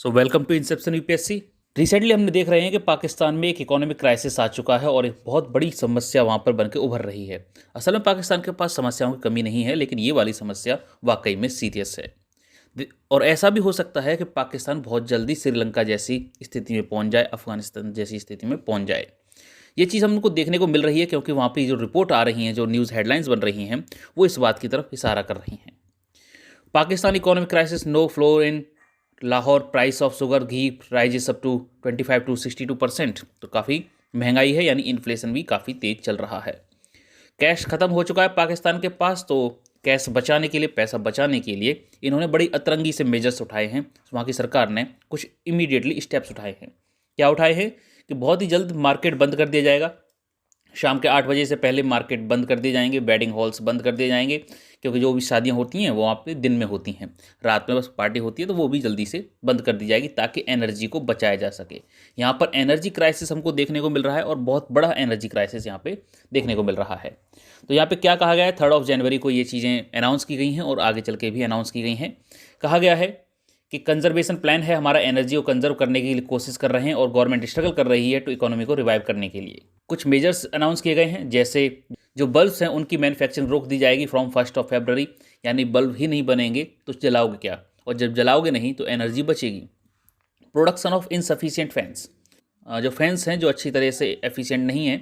Welcome to Inception UPSC. Recently हमने देख रहे हैं कि पाकिस्तान में एक इकोनॉमिक क्राइसिस आ चुका है और एक बहुत बड़ी समस्या वहाँ पर बनकर उभर रही है। असल में पाकिस्तान के पास समस्याओं की कमी नहीं है, लेकिन ये वाली समस्या वाकई में सीरियस है। और ऐसा भी हो सकता है कि पाकिस्तान बहुत जल्दी श्रीलंका जैसी स्थिति में पहुँच जाए, अफगानिस्तान जैसी स्थिति में पहुँच जाए। ये चीज़ हमको देखने को मिल रही है क्योंकि वहाँ पर जो रिपोर्ट आ रही हैं, जो न्यूज़ हेडलाइंस बन रही हैं, वो इस बात की तरफ इशारा कर रही हैं। Pakistan economic crisis, no flour in Lahore, price of sugar ghee rises up to 25 to 62%। तो काफ़ी महंगाई है, यानी इन्फ्लेशन भी काफ़ी तेज चल रहा है। कैश खत्म हो चुका है पाकिस्तान के पास, तो कैश बचाने के लिए, पैसा बचाने के लिए इन्होंने बड़ी अतरंगी से मेजर्स उठाए हैं। वहाँ की सरकार ने कुछ इमीडिएटली स्टेप्स उठाए हैं। क्या उठाए हैं कि बहुत ही जल्द मार्केट बंद कर दिया जाएगा। शाम के 8 बजे से पहले मार्केट बंद कर दिए जाएंगे, वेडिंग हॉल्स बंद कर दिए जाएंगे, क्योंकि जो भी शादियां होती हैं वो वहाँ पे दिन में होती हैं, रात में बस पार्टी होती है, तो वो भी जल्दी से बंद कर दी जाएगी ताकि एनर्जी को बचाया जा सके। यहाँ पर एनर्जी क्राइसिस हमको देखने को मिल रहा है और बहुत बड़ा एनर्जी क्राइसिस यहाँ पे देखने को मिल रहा है। तो यहाँ पे क्या कहा गया है, 3 जनवरी को ये चीज़ें अनाउंस की गई हैं और आगे चल के भी अनाउंस की गई हैं। कहा गया है कि कंजर्वेशन प्लान है, हमारा एनर्जी को कंजर्व करने की कोशिश कर रहे हैं और गवर्नमेंट स्ट्रगल कर रही है तो इकोनॉमी को रिवाइव करने के लिए कुछ मेजर्स अनाउंस किए गए हैं। जैसे जो बल्ब्स हैं उनकी मैन्युफैक्चरिंग रोक दी जाएगी फ्रॉम 1 फरवरी, यानी बल्ब ही नहीं बनेंगे तो जलाओगे क्या, और जब जलाओगे नहीं तो एनर्जी बचेगी। प्रोडक्शन ऑफ इनसफिशिएंट फैंस, जो फैंस हैं जो अच्छी तरह से एफिशिएंट नहीं है,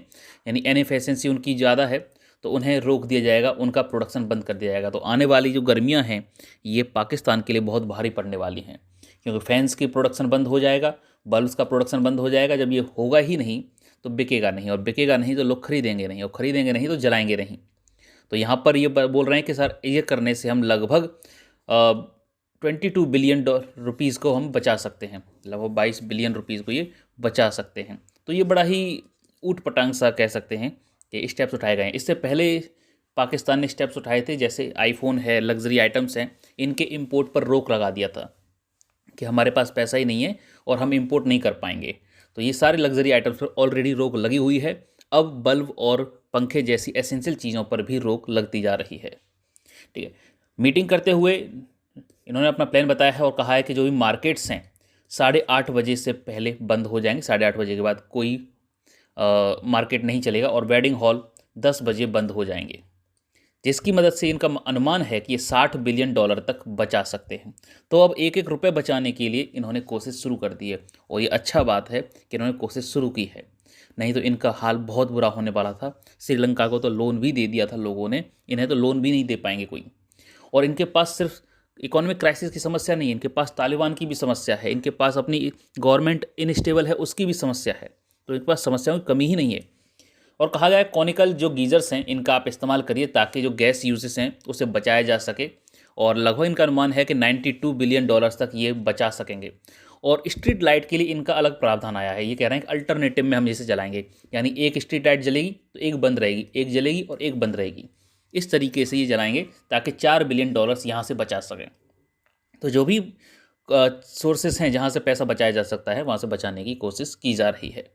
यानी इनएफिशिएंसी उनकी ज़्यादा है, तो उन्हें रोक दिया जाएगा, उनका प्रोडक्शन बंद कर दिया जाएगा। तो आने वाली जो गर्मियां हैं ये पाकिस्तान के लिए बहुत भारी पड़ने वाली हैं, क्योंकि फैंस की प्रोडक्शन बंद हो जाएगा, बल्ब्स का प्रोडक्शन बंद हो जाएगा। जब ये होगा ही नहीं तो बिकेगा नहीं, और बिकेगा नहीं तो लोग खरीदेंगे नहीं, और खरीदेंगे नहीं तो जलाएंगे नहीं। तो यहाँ पर ये बोल रहे हैं कि सर ये करने से हम लगभग 22 बिलियन रुपीज़ को हम बचा सकते हैं, लगभग 22 बिलियन रुपीज़ को ये बचा सकते हैं। तो ये बड़ा ही ऊट पटांग सा कह सकते हैं कि स्टेप्स उठाए गए हैं। इससे पहले पाकिस्तान ने स्टेप्स उठाए थे, जैसे आईफोन है, लग्जरी आइटम्स हैं, इनके इंपोर्ट पर रोक लगा दिया था कि हमारे पास पैसा ही नहीं है और हम इंपोर्ट नहीं कर पाएंगे। तो ये सारे लग्जरी आइटम्स पर ऑलरेडी रोक लगी हुई है। अब बल्ब और पंखे जैसी एसेंशियल चीज़ों पर भी रोक लगती जा रही है। ठीक है, मीटिंग करते हुए इन्होंने अपना प्लान बताया है और कहा है कि जो भी मार्केट्स हैं 8:30 बजे से पहले बंद हो जाएंगे, 8:30 बजे के बाद कोई मार्केट नहीं चलेगा, और वेडिंग हॉल 10 बजे बंद हो जाएंगे, जिसकी मदद से इनका अनुमान है कि ये $60 बिलियन तक बचा सकते हैं। तो अब एक एक रुपये बचाने के लिए इन्होंने कोशिश शुरू कर दी है, और ये अच्छा बात है कि इन्होंने कोशिश शुरू की है, नहीं तो इनका हाल बहुत बुरा होने वाला था। श्रीलंका को तो लोन भी दे दिया था लोगों ने, इन्हें तो लोन भी नहीं दे पाएंगे कोई। और इनके पास सिर्फ इकोनॉमिक क्राइसिस की समस्या नहीं है, इनके पास तालिबान की भी समस्या है, इनके पास अपनी गवर्नमेंट इनस्टेबल है उसकी भी समस्या है। तो इनके पास समस्याओं की कमी ही नहीं है। और कहा गया है कॉनिकल जो गीजर्स हैं इनका आप इस्तेमाल करिए ताकि जो गैस यूजेस हैं उसे बचाया जा सके, और लगभग इनका अनुमान है कि $92 बिलियन तक ये बचा सकेंगे। और स्ट्रीट लाइट के लिए इनका अलग प्रावधान आया है, ये कह रहे हैं कि अल्टरनेटिव में हम इसे जलाएंगे, यानी एक स्ट्रीट लाइट जलेगी तो एक बंद रहेगी, एक जलेगी और एक बंद रहेगी, इस तरीके से ये जलाएंगे ताकि $4 बिलियन यहाँ से बचा सकें। तो जो भी सोर्सेस हैं जहाँ से पैसा बचाया जा सकता है वहाँ से बचाने की कोशिश की जा रही है।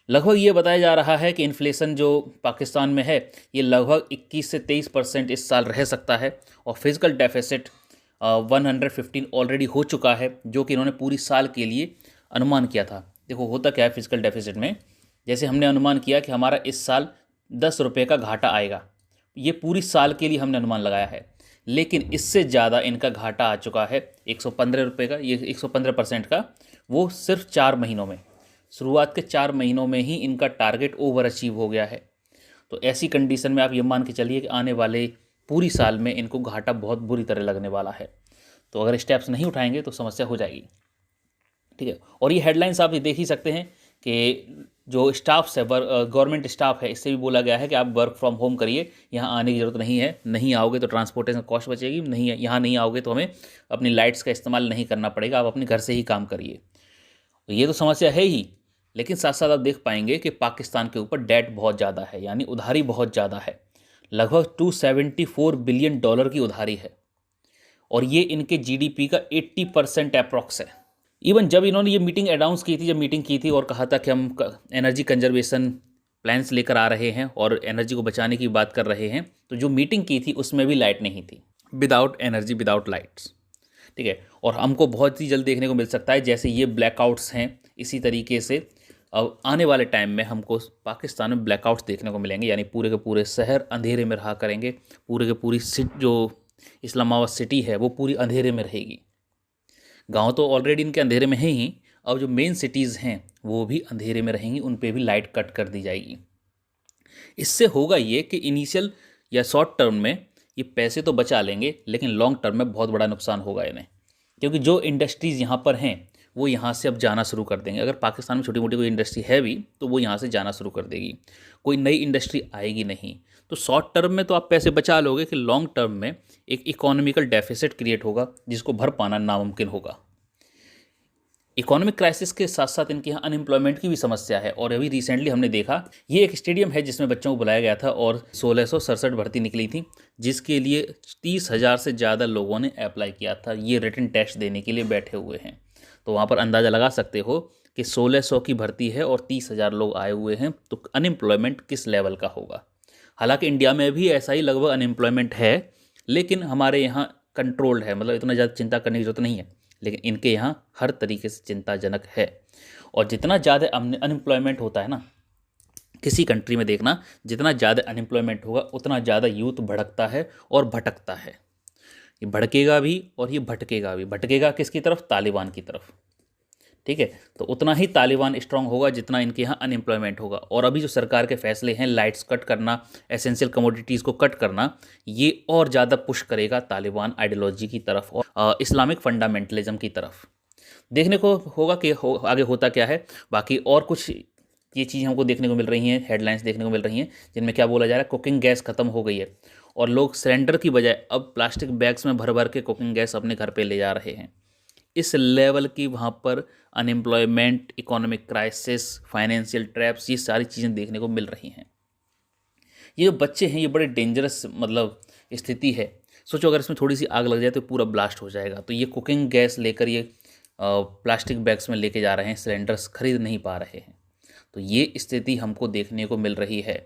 लगभग ये बताया जा रहा है कि इन्फ्लेशन जो पाकिस्तान में है ये लगभग 21 से 23% इस साल रह सकता है, और फिजिकल डेफिसिट 115 ऑलरेडी हो चुका है, जो कि इन्होंने पूरी साल के लिए अनुमान किया था। देखो होता क्या है फिजिकल डेफिसिट में, जैसे हमने अनुमान किया कि हमारा इस साल 10 रुपये का घाटा आएगा, ये पूरी साल के लिए हमने अनुमान लगाया है, लेकिन इससे ज़्यादा इनका घाटा आ चुका है 115 रुपये का, ये 115% का, वो सिर्फ 4 महीनों में, शुरुआत के 4 महीनों में ही इनका टारगेट ओवर अचीव हो गया है। तो ऐसी कंडीशन में आप ये मान के चलिए कि आने वाले पूरी साल में इनको घाटा बहुत बुरी तरह लगने वाला है। तो अगर स्टेप्स नहीं उठाएंगे तो समस्या हो जाएगी। ठीक है, और ये हेडलाइंस आप ये देख ही सकते हैं कि जो स्टाफ्स है, गवर्नमेंट स्टाफ है, इससे भी बोला गया है कि आप वर्क फ्रॉम होम करिए, यहाँ आने की ज़रूरत नहीं है, नहीं आओगे तो ट्रांसपोर्टेशन कॉस्ट बचेगी, नहीं यहाँ नहीं आओगे तो हमें अपनी लाइट्स का इस्तेमाल नहीं करना पड़ेगा, आप अपने घर से ही काम करिए। तो ये तो समस्या है ही, लेकिन साथ साथ आप देख पाएंगे कि पाकिस्तान के ऊपर डेट बहुत ज़्यादा है, यानी उधारी बहुत ज़्यादा है, लगभग $274 बिलियन की उधारी है, और ये इनके जीडीपी का 80% अप्रॉक्स है। इवन जब इन्होंने ये मीटिंग अनाउंस की थी, जब मीटिंग की थी और कहा था कि हम एनर्जी कंजर्वेशन प्लान्स लेकर आ रहे हैं और एनर्जी को बचाने की बात कर रहे हैं, तो जो मीटिंग की थी उसमें भी लाइट नहीं थी, विदाउट एनर्जी, विदाउट लाइट्स। ठीक है। और हमको बहुत ही जल्द देखने को मिल सकता है, जैसे ये ब्लैकआउट्स हैं इसी तरीके से अब आने वाले टाइम में हमको पाकिस्तान में ब्लैकआउट्स देखने को मिलेंगे, यानी पूरे के पूरे शहर अंधेरे में रहा करेंगे, पूरे के पूरी जो इस्लामाबाद सिटी है वो पूरी अंधेरे में रहेगी। गांव तो ऑलरेडी इनके अंधेरे में है ही, अब जो मेन सिटीज़ हैं वो भी अंधेरे में रहेंगी, उन पे भी लाइट कट कर दी जाएगी। इससे होगा ये कि इनिशियल या शॉर्ट टर्म में ये पैसे तो बचा लेंगे, लेकिन लॉन्ग टर्म में बहुत बड़ा नुकसान होगा इन्हें, क्योंकि जो इंडस्ट्रीज़ यहाँ पर हैं वो यहाँ से अब जाना शुरू कर देंगे। अगर पाकिस्तान में छोटी मोटी कोई इंडस्ट्री है भी तो वो यहाँ से जाना शुरू कर देगी, कोई नई इंडस्ट्री आएगी नहीं। तो शॉर्ट टर्म में तो आप पैसे बचा लोगे, कि लॉन्ग टर्म में एक इकोनॉमिकल डेफिसिट क्रिएट होगा जिसको भर पाना नामुमकिन होगा। इकोनॉमिक क्राइसिस के साथ साथ इनके यहाँ अनएम्प्लॉयमेंट की भी समस्या है। और अभी रिसेंटली हमने देखा, ये एक स्टेडियम है जिसमें बच्चों को बुलाया गया था और 1667 भर्ती निकली थी, जिसके लिए 30,000 से ज़्यादा लोगों ने अप्लाई किया था। ये रिटन टेस्ट देने के लिए बैठे हुए हैं। तो वहाँ पर अंदाज़ा लगा सकते हो कि 1600 की भर्ती है और 30,000 लोग आए हुए हैं, तो अनएम्प्लॉयमेंट किस लेवल का होगा। हालांकि इंडिया में भी ऐसा ही लगभग अनएम्प्लॉयमेंट है, लेकिन हमारे यहाँ कंट्रोल्ड है, मतलब इतना ज़्यादा चिंता करने की जरूरत नहीं है। लेकिन इनके यहाँ हर तरीके से चिंताजनक है। और जितना ज़्यादा अनएम्प्लॉयमेंट होता है ना, किसी कंट्री में देखना, जितना ज़्यादा अनएम्प्लॉयमेंट होगा उतना ज़्यादा यूथ भड़कता है और भटकता है। ये भड़केगा भी और ये भटकेगा भी। भटकेगा किसकी तरफ? तालिबान की तरफ। ठीक है, तो उतना ही तालिबान स्ट्रांग होगा जितना इनके यहाँ अनएम्प्लॉयमेंट होगा। और अभी जो सरकार के फैसले हैं, लाइट्स कट करना, एसेंशियल कमोडिटीज़ को कट करना, ये और ज़्यादा पुश करेगा तालिबान आइडियोलॉजी की तरफ और इस्लामिक फंडामेंटलिज्म की तरफ। देखने को होगा कि आगे होता क्या है। बाकी और कुछ ये चीज़ हमको देखने को मिल रही हैं, हेडलाइंस देखने को मिल रही हैं, जिनमें क्या बोला जा रहा है, कुकिंग गैस खत्म हो गई है और लोग सिलेंडर की बजाय अब प्लास्टिक बैग्स में भर भर के कुकिंग गैस अपने घर पे ले जा रहे हैं। इस लेवल की वहाँ पर unemployment, economic crisis, financial traps, ये सारी चीज़ें देखने को मिल रही हैं। ये जो बच्चे हैं ये बड़े डेंजरस मतलब स्थिति है। सोचो अगर इसमें थोड़ी सी आग लग जाए तो पूरा ब्लास्ट हो जाएगा। तो ये कुकिंग गैस लेकर ये प्लास्टिक बैग्स में लेके जा रहे हैं, सिलेंडर्स खरीद नहीं पा रहे हैं। तो ये स्थिति हमको देखने को मिल रही है।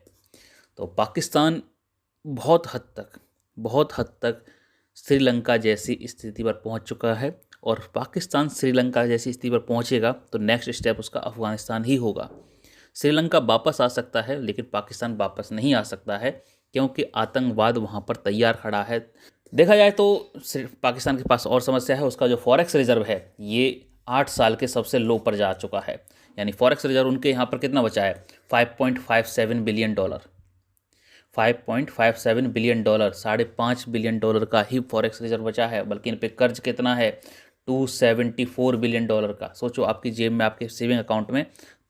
तो पाकिस्तान बहुत हद तक श्रीलंका जैसी स्थिति पर पहुंच चुका है। और पाकिस्तान श्रीलंका जैसी स्थिति पर पहुंचेगा तो नेक्स्ट स्टेप उसका अफ़गानिस्तान ही होगा। श्रीलंका वापस आ सकता है, लेकिन पाकिस्तान वापस नहीं आ सकता है, क्योंकि आतंकवाद वहां पर तैयार खड़ा है। देखा जाए तो सिर्फ पाकिस्तान के पास और समस्या है, उसका जो फॉरेक्स रिजर्व है ये 8 साल के सबसे लो पर जा चुका है। यानी फॉरेक्स रिजर्व उनके यहाँ पर कितना बचा है? $5.57 बिलियन। 5.57 बिलियन डॉलर, $5.5 बिलियन का ही फॉरेक्स रिजर्व बचा है। बल्कि इन पे कर्ज कितना है? $274 बिलियन का। सोचो आपकी जेब में, आपके सेविंग अकाउंट में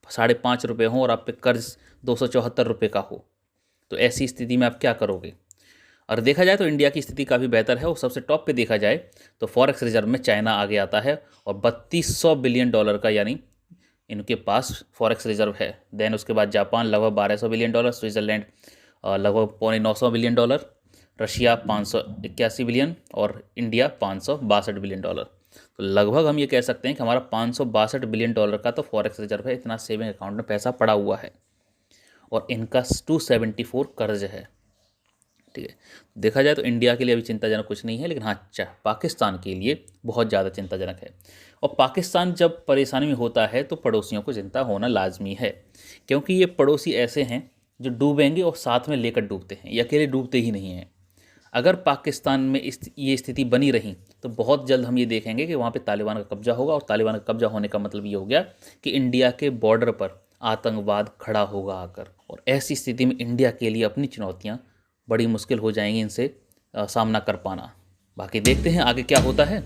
₹5.5 हों और आप पे कर्ज ₹274 का हो, तो ऐसी स्थिति में आप क्या करोगे? और देखा जाए तो इंडिया की स्थिति काफ़ी बेहतर है। और सबसे टॉप पे देखा जाए तो फॉरेक्स रिजर्व में चाइना आगे आता है और $3200 बिलियन का यानी इनके पास फॉरेक्स रिजर्व है। देन उसके बाद जापान लगभग $1200 बिलियन, स्विट्ज़रलैंड लगभग $925 बिलियन, रशिया 581 बिलियन और इंडिया $562 बिलियन। तो लगभग हम ये कह सकते हैं कि हमारा $562 बिलियन का तो फॉरेक्स रिजर्व है। इतना सेविंग अकाउंट में पैसा पड़ा हुआ है और इनका 274 कर्ज है। ठीक है, देखा जाए तो इंडिया के लिए अभी चिंताजनक कुछ नहीं है, लेकिन हाँ पाकिस्तान के लिए बहुत ज़्यादा चिंताजनक है। और पाकिस्तान जब परेशानी में होता है तो पड़ोसियों को चिंता होना लाजमी है, क्योंकि ये पड़ोसी ऐसे हैं जो डूबेंगे और साथ में लेकर डूबते हैं, ये अकेले डूबते ही नहीं हैं। अगर पाकिस्तान में ये स्थिति बनी रही तो बहुत जल्द हम ये देखेंगे कि वहाँ पे तालिबान का कब्जा होगा। और तालिबान का कब्जा होने का मतलब ये हो गया कि इंडिया के बॉर्डर पर आतंकवाद खड़ा होगा आकर। और ऐसी स्थिति में इंडिया के लिए अपनी चुनौतियाँ बड़ी मुश्किल हो जाएंगी इनसे सामना कर पाना। बाकी देखते हैं आगे क्या होता है।